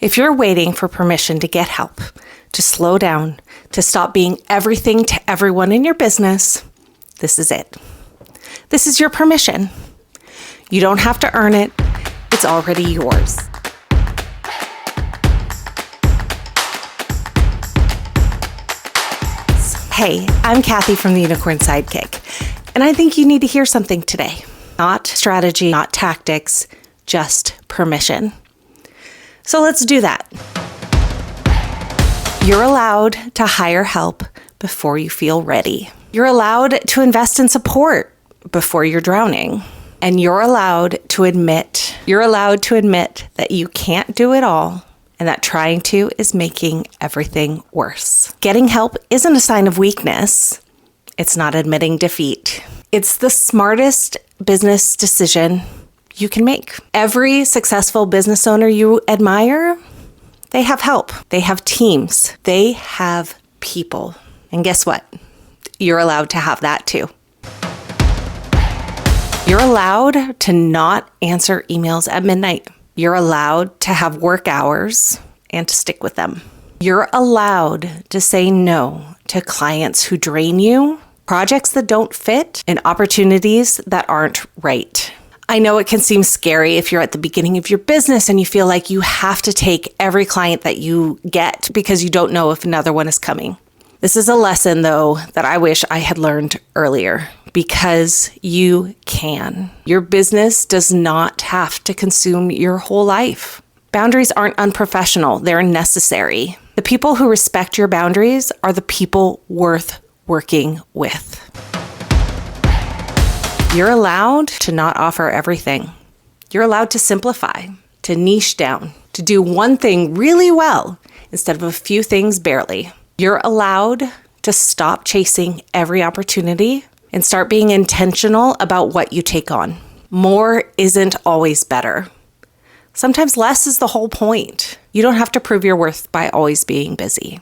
If you're waiting for permission to get help, to slow down, to stop being everything to everyone in your business, this is it. This is your permission. You don't have to earn it. It's already yours. Hey, I'm Kathy from the Unicorn Sidekick, and I think you need to hear something today. Not strategy, not tactics, just permission. So let's do that. You're allowed to hire help before you feel ready. You're allowed to invest in support before you're drowning. And you're allowed to admit that you can't do it all and that trying to is making everything worse. Getting help isn't a sign of weakness. It's not admitting defeat. It's the smartest business decision you can make. Every successful business owner you admire, they have help. They have teams. They have people. And guess what? You're allowed to have that too. You're allowed to not answer emails at midnight. You're allowed to have work hours and to stick with them. You're allowed to say no to clients who drain you, projects that don't fit, and opportunities that aren't right. I know it can seem scary if you're at the beginning of your business and you feel like you have to take every client that you get because you don't know if another one is coming. This is a lesson, though, that I wish I had learned earlier because you can. Your business does not have to consume your whole life. Boundaries aren't unprofessional. They're necessary. The people who respect your boundaries are the people worth working with. You're allowed to not offer everything. You're allowed to simplify, to niche down, to do one thing really well instead of a few things barely. You're allowed to stop chasing every opportunity and start being intentional about what you take on. More isn't always better. Sometimes less is the whole point. You don't have to prove your worth by always being busy.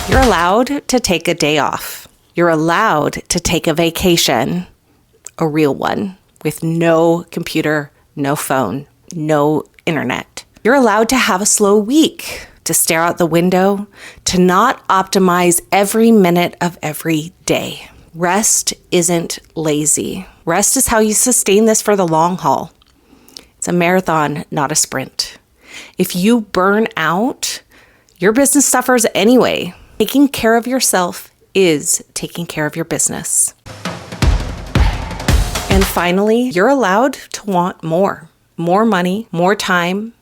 You're allowed to take a day off. You're allowed to take a vacation, a real one, with no computer, no phone, no internet. You're allowed to have a slow week, to stare out the window, to not optimize every minute of every day. Rest isn't lazy. Rest is how you sustain this for the long haul. It's a marathon, not a sprint. If you burn out, your business suffers anyway. Taking care of yourself is taking care of your business. And finally, you're allowed to want more. More money, more time,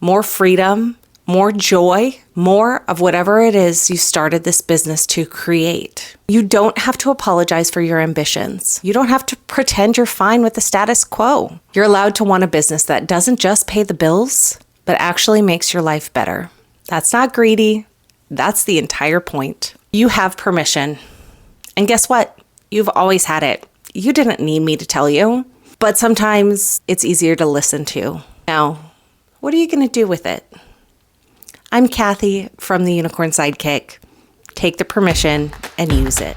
more freedom, more joy, more of whatever it is you started this business to create. You don't have to apologize for your ambitions. You don't have to pretend you're fine with the status quo. You're allowed to want a business that doesn't just pay the bills, but actually makes your life better. That's not greedy. That's the entire point. You have permission. And guess what? You've always had it. You didn't need me to tell you, but sometimes it's easier to listen to. Now, what are you going to do with it? I'm Kathy from the Unicorn Sidekick. Take the permission and use it.